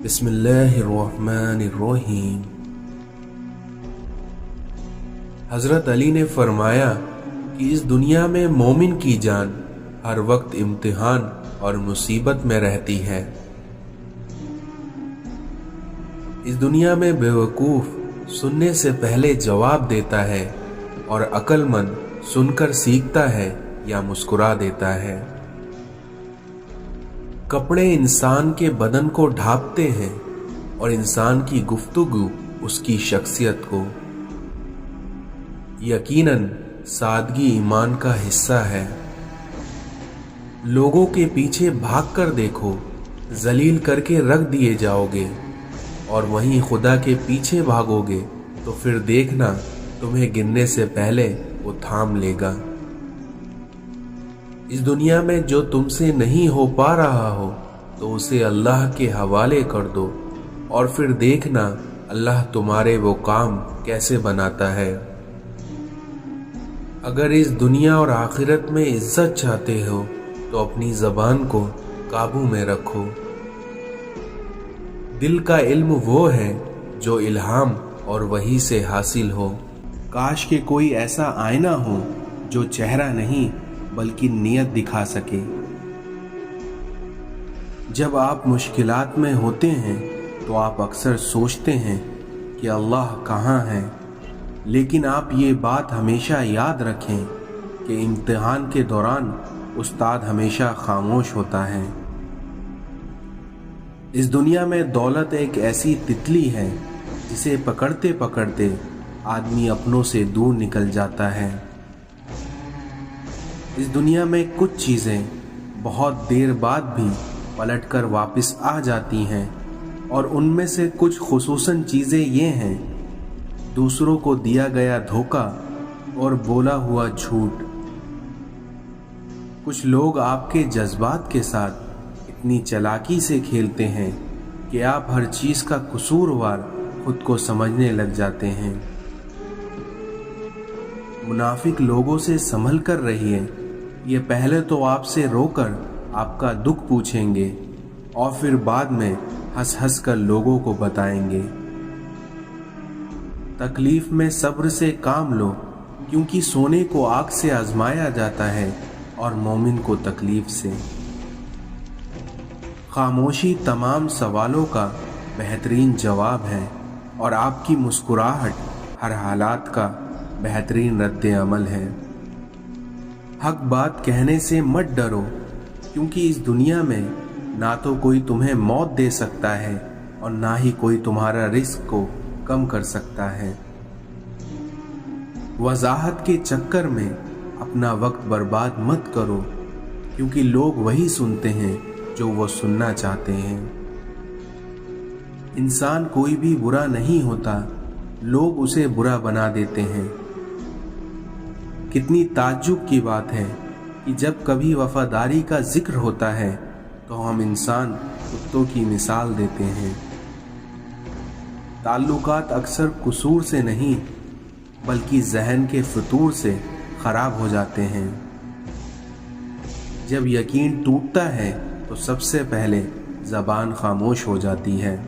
बिस्मिल्लाहिर्रहमानिर्रहीम। हज़रत अली ने फरमाया कि इस दुनिया में मोमिन की जान हर वक्त इम्तिहान और मुसीबत में रहती है। इस दुनिया में बेवकूफ़ सुनने से पहले जवाब देता है और अक्लमंद सुनकर सीखता है या मुस्कुरा देता है। कपड़े इंसान के बदन को ढांपते हैं और इंसान की गुफ्तगू उसकी शख्सियत को। यकीनन सादगी ईमान का हिस्सा है। लोगों के पीछे भागकर देखो, जलील करके रख दिए जाओगे, और वहीं खुदा के पीछे भागोगे तो फिर देखना तुम्हें गिनने से पहले वो थाम लेगा। इस दुनिया में जो तुमसे नहीं हो पा रहा हो तो उसे अल्लाह के हवाले कर दो और फिर देखना अल्लाह तुम्हारे वो काम कैसे बनाता है। अगर इस दुनिया और आखिरत में इज्जत चाहते हो तो अपनी ज़बान को काबू में रखो। दिल का इल्म वो है जो इल्हाम और वही से हासिल हो। काश के कोई ऐसा आईना हो जो चेहरा नहीं बल्कि नियत दिखा सके। जब आप मुश्किलात में होते हैं तो आप अक्सर सोचते हैं कि अल्लाह कहाँ है, लेकिन आप ये बात हमेशा याद रखें कि इम्तिहान के दौरान उस्ताद हमेशा खामोश होता है। इस दुनिया में दौलत एक ऐसी तितली है जिसे पकड़ते पकड़ते आदमी अपनों से दूर निकल जाता है। इस दुनिया में कुछ चीज़ें बहुत देर बाद भी पलटकर वापस आ जाती हैं, और उनमें से कुछ खुसूसन चीज़ें ये हैं: दूसरों को दिया गया धोखा और बोला हुआ झूठ। कुछ लोग आपके जज्बात के साथ इतनी चालाकी से खेलते हैं कि आप हर चीज़ का कसूरवार खुद को समझने लग जाते हैं। मुनाफिक लोगों से संभल कर रहिए। ये पहले तो आपसे रोकर आपका दुख पूछेंगे और फिर बाद में हंस हंस कर लोगों को बताएंगे। तकलीफ में सब्र से काम लो, क्योंकि सोने को आग से आजमाया जाता है और मोमिन को तकलीफ से। खामोशी तमाम सवालों का बेहतरीन जवाब है और आपकी मुस्कुराहट हर हालात का बेहतरीन रद्द अमल है। हक बात कहने से मत डरो, क्योंकि इस दुनिया में ना तो कोई तुम्हें मौत दे सकता है और ना ही कोई तुम्हारा रिस्क को कम कर सकता है। वजाहत के चक्कर में अपना वक्त बर्बाद मत करो, क्योंकि लोग वही सुनते हैं जो वो सुनना चाहते हैं। इंसान कोई भी बुरा नहीं होता, लोग उसे बुरा बना देते हैं। कितनी ताज्जुब की बात है कि जब कभी वफादारी का जिक्र होता है तो हम इंसान कुत्तों की मिसाल देते हैं। ताल्लुकात अक्सर कसूर से नहीं बल्कि जहन के फतूर से खराब हो जाते हैं। जब यकीन टूटता है तो सबसे पहले ज़बान खामोश हो जाती है।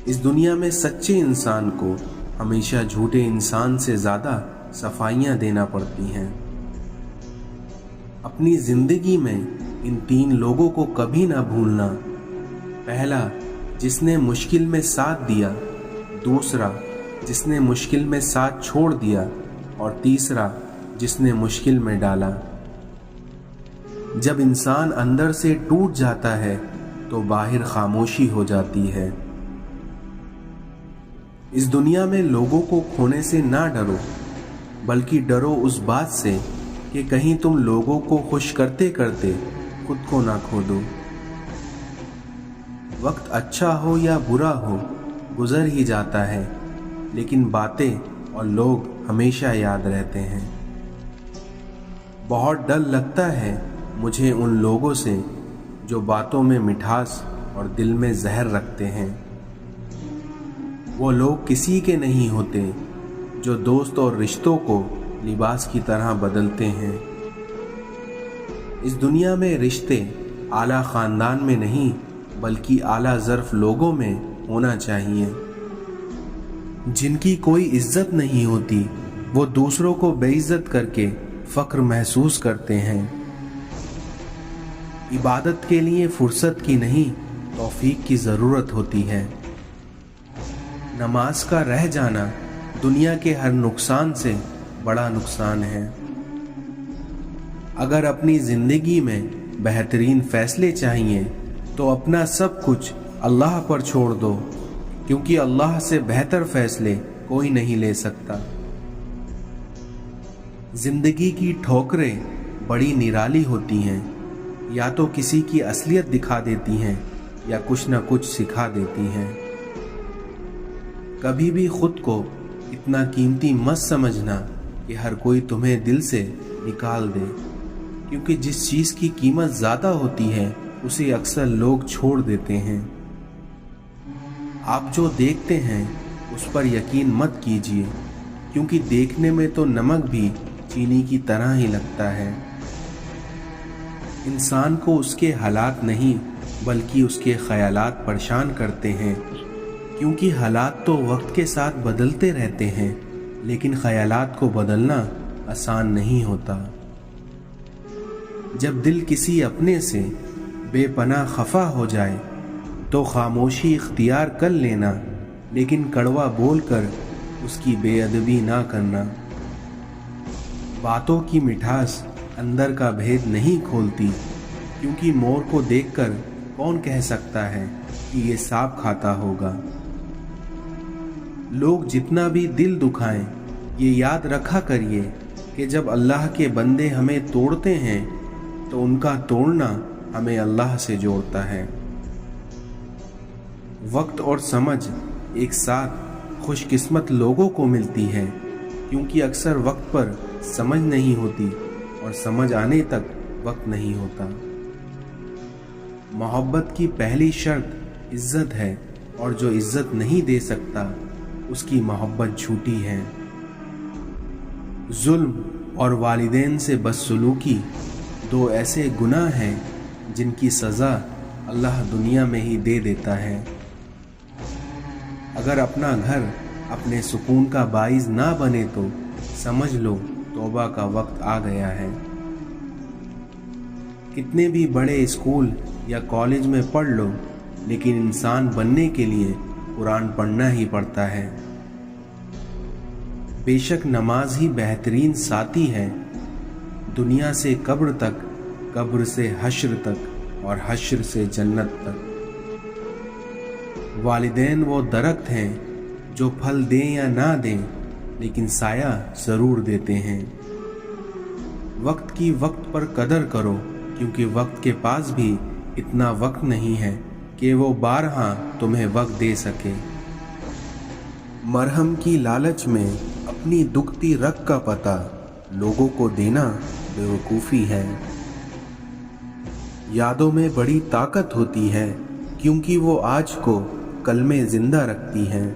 इस दुनिया में सच्चे इंसान को हमेशा झूठे इंसान से ज़्यादा सफाइयाँ देना पड़ती हैं। अपनी ज़िंदगी में इन 3 लोगों को कभी ना भूलना। पहला, जिसने मुश्किल में साथ दिया। दूसरा, जिसने मुश्किल में साथ छोड़ दिया। और तीसरा, जिसने मुश्किल में डाला। जब इंसान अंदर से टूट जाता है तो बाहर खामोशी हो जाती है। इस दुनिया में लोगों को खोने से ना डरो, बल्कि डरो उस बात से कि कहीं तुम लोगों को खुश करते करते खुद को ना खो दो। वक्त अच्छा हो या बुरा हो, गुजर ही जाता है, लेकिन बातें और लोग हमेशा याद रहते हैं। बहुत डर लगता है मुझे उन लोगों से जो बातों में मिठास और दिल में जहर रखते हैं। वो लोग किसी के नहीं होते जो दोस्त और रिश्तों को लिबास की तरह बदलते हैं। इस दुनिया में रिश्ते आला ख़ानदान में नहीं बल्कि आला ज़र्फ लोगों में होना चाहिए। जिनकी कोई इज्जत नहीं होती वो दूसरों को बेइज्जत करके फ़ख्र महसूस करते हैं। इबादत के लिए फुर्सत की नहीं तौफीक की ज़रूरत होती है। नमाज का रह जाना दुनिया के हर नुकसान से बड़ा नुकसान है। अगर अपनी ज़िंदगी में बेहतरीन फ़ैसले चाहिए तो अपना सब कुछ अल्लाह पर छोड़ दो, क्योंकि अल्लाह से बेहतर फ़ैसले कोई नहीं ले सकता। ज़िंदगी की ठोकरें बड़ी निराली होती हैं, या तो किसी की असलियत दिखा देती हैं या कुछ न कुछ सिखा देती हैं। कभी भी खुद को इतना कीमती मत समझना कि हर कोई तुम्हें दिल से निकाल दे, क्योंकि जिस चीज़ की कीमत ज़्यादा होती है उसे अक्सर लोग छोड़ देते हैं। आप जो देखते हैं उस पर यकीन मत कीजिए, क्योंकि देखने में तो नमक भी चीनी की तरह ही लगता है। इंसान को उसके हालात नहीं बल्कि उसके ख्यालात परेशान करते हैं, क्योंकि हालात तो वक्त के साथ बदलते रहते हैं, लेकिन ख्यालात को बदलना आसान नहीं होता। जब दिल किसी अपने से बेपनाह खफा हो जाए तो खामोशी इख्तियार कर लेना, लेकिन कड़वा बोलकर उसकी बेअदबी ना करना। बातों की मिठास अंदर का भेद नहीं खोलती, क्योंकि मोर को देखकर कौन कह सकता है कि ये सांप खाता होगा। लोग जितना भी दिल दुखाएं, ये याद रखा करिए कि जब अल्लाह के बंदे हमें तोड़ते हैं तो उनका तोड़ना हमें अल्लाह से जोड़ता है। वक्त और समझ एक साथ खुशकिस्मत लोगों को मिलती है, क्योंकि अक्सर वक्त पर समझ नहीं होती और समझ आने तक वक्त नहीं होता। मोहब्बत की पहली शर्त इज्जत है, और जो इज्जत नहीं दे सकता उसकी मोहब्बत झूठी है। जुल्म और वालिदैन से बदसलूकी दो ऐसे गुनाह हैं जिनकी सज़ा अल्लाह दुनिया में ही दे देता है। अगर अपना घर अपने सुकून का बाइस ना बने तो समझ लो तौबा का वक्त आ गया है। कितने भी बड़े स्कूल या कॉलेज में पढ़ लो, लेकिन इंसान बनने के लिए कुरान पढ़ना ही पड़ता है। बेशक नमाज ही बेहतरीन साथी है, दुनिया से कब्र तक, कब्र से हश्र तक और हश्र से जन्नत तक। वालिदैन वो दरख्त हैं जो फल दें या ना दें, लेकिन साया ज़रूर देते हैं। वक्त की वक्त पर कदर करो, क्योंकि वक्त के पास भी इतना वक्त नहीं है कि वो बारहा तुम्हें वक्त दे सके। मरहम की लालच में अपनी दुखती रग का पता लोगों को देना बेवकूफ़ी है। यादों में बड़ी ताकत होती है, क्योंकि वो आज को कल में जिंदा रखती हैं।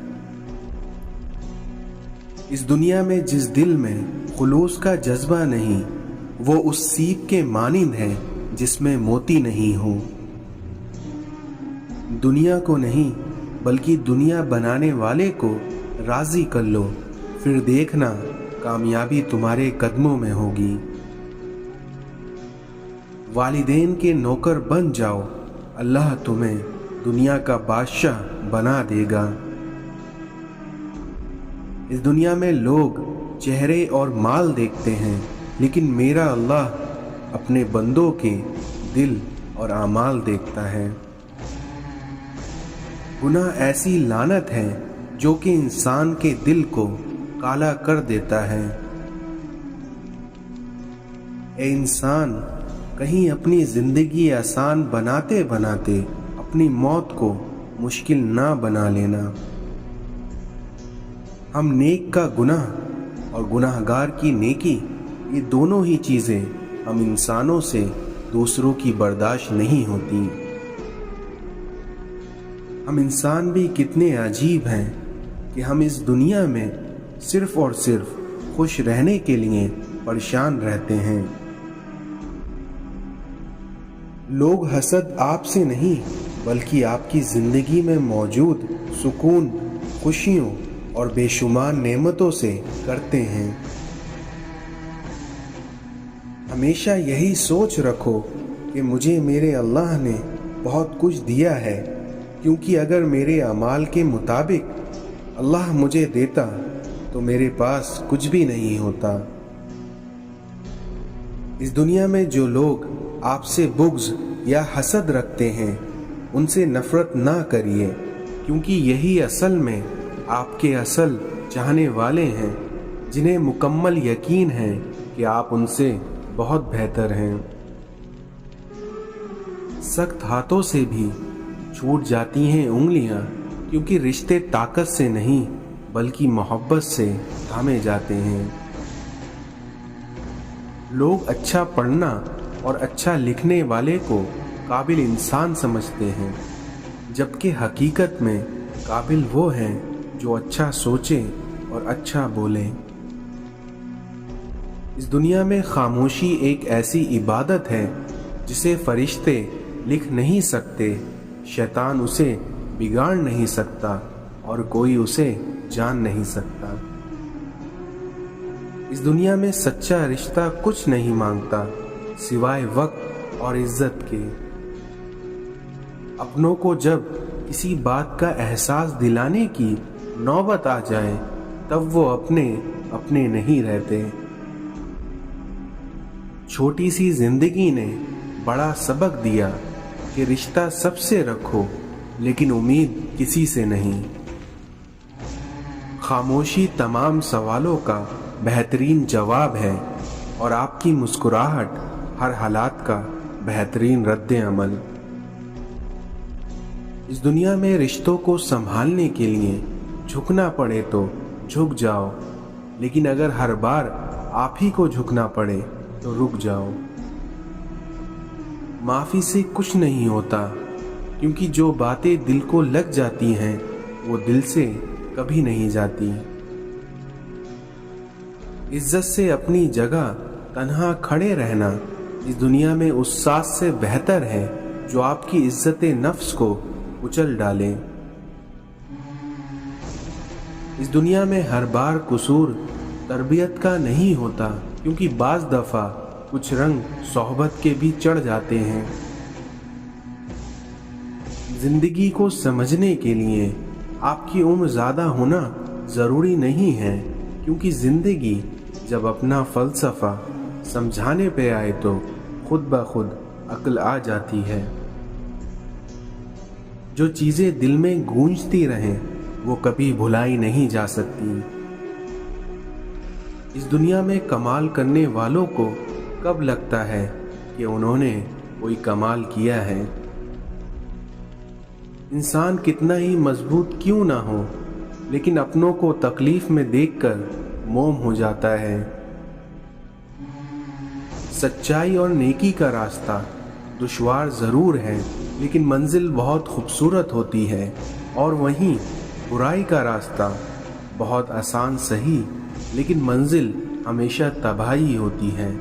इस दुनिया में जिस दिल में खुलूस का जज्बा नहीं, वो उस सीप के मानिंद है जिसमें मोती नहीं हो। दुनिया को नहीं बल्कि दुनिया बनाने वाले को राजी कर लो, फिर देखना कामयाबी तुम्हारे कदमों में होगी। वालिदैन के नौकर बन जाओ, अल्लाह तुम्हें दुनिया का बादशाह बना देगा। इस दुनिया में लोग चेहरे और माल देखते हैं, लेकिन मेरा अल्लाह अपने बंदों के दिल और आमाल देखता है। गुनाह ऐसी लानत है जो कि इंसान के दिल को काला कर देता है। ए इंसान, कहीं अपनी जिंदगी आसान बनाते बनाते अपनी मौत को मुश्किल ना बना लेना। हम नेक का गुनाह और गुनाहगार की नेकी, ये दोनों ही चीज़ें हम इंसानों से दूसरों की बर्दाश्त नहीं होती। हम इंसान भी कितने अजीब हैं कि हम इस दुनिया में सिर्फ और सिर्फ खुश रहने के लिए परेशान रहते हैं। लोग हसद आपसे नहीं बल्कि आपकी ज़िंदगी में मौजूद सुकून, खुशियों और बेशुमार नेमतों से करते हैं। हमेशा यही सोच रखो कि मुझे मेरे अल्लाह ने बहुत कुछ दिया है, क्योंकि अगर मेरे अमाल के मुताबिक अल्लाह मुझे देता तो मेरे पास कुछ भी नहीं होता। इस दुनिया में जो लोग आपसे बुग़्ज़ या हसद रखते हैं, उनसे नफ़रत ना करिए, क्योंकि यही असल में आपके असल चाहने वाले हैं, जिन्हें मुकम्मल यकीन है कि आप उनसे बहुत बेहतर हैं। सख्त हाथों से भी छूट जाती हैं उंगलियां, क्योंकि रिश्ते ताकत से नहीं बल्कि मोहब्बत से थामे जाते हैं। लोग अच्छा पढ़ना और अच्छा लिखने वाले को काबिल इंसान समझते हैं, जबकि हकीकत में काबिल वो हैं जो अच्छा सोचें और अच्छा बोलें। इस दुनिया में खामोशी एक ऐसी इबादत है जिसे फरिश्ते लिख नहीं सकते, शैतान उसे बिगाड़ नहीं सकता और कोई उसे जान नहीं सकता। इस दुनिया में सच्चा रिश्ता कुछ नहीं मांगता सिवाय वक्त और इज्जत के। अपनों को जब किसी बात का एहसास दिलाने की नौबत आ जाए, तब वो अपने अपने नहीं रहते। छोटी सी जिंदगी ने बड़ा सबक दिया कि रिश्ता सबसे रखो, लेकिन उम्मीद किसी से नहीं। खामोशी तमाम सवालों का बेहतरीन जवाब है और आपकी मुस्कुराहट हर हालात का बेहतरीन रद्द अमल। इस दुनिया में रिश्तों को संभालने के लिए झुकना पड़े तो झुक जाओ, लेकिन अगर हर बार आप ही को झुकना पड़े तो रुक जाओ। माफ़ी से कुछ नहीं होता, क्योंकि जो बातें दिल को लग जाती हैं वो दिल से कभी नहीं जाती। इज्जत से अपनी जगह तन्हा खड़े रहना इस दुनिया में उस सास से बेहतर है जो आपकी इज्जत नफ्स को कुचल डाले। इस दुनिया में हर बार कसूर तरबियत का नहीं होता, क्योंकि बाज़ दफ़ा कुछ रंग सोहबत के भी चढ़ जाते हैं। जिंदगी को समझने के लिए आपकी उम्र ज़्यादा होना ज़रूरी नहीं है, क्योंकि ज़िंदगी जब अपना फ़लसफ़ा समझाने पे आए तो खुद ब खुद अक्ल आ जाती है। जो चीज़ें दिल में गूंजती रहें वो कभी भुलाई नहीं जा सकती। इस दुनिया में कमाल करने वालों को कब लगता है कि उन्होंने कोई कमाल किया है। इंसान कितना ही मजबूत क्यों ना हो, लेकिन अपनों को तकलीफ में देखकर मोम हो जाता है। सच्चाई और नेकी का रास्ता दुश्वार ज़रूर है, लेकिन मंजिल बहुत खूबसूरत होती है, और वहीं बुराई का रास्ता बहुत आसान सही, लेकिन मंजिल हमेशा तबाही होती है।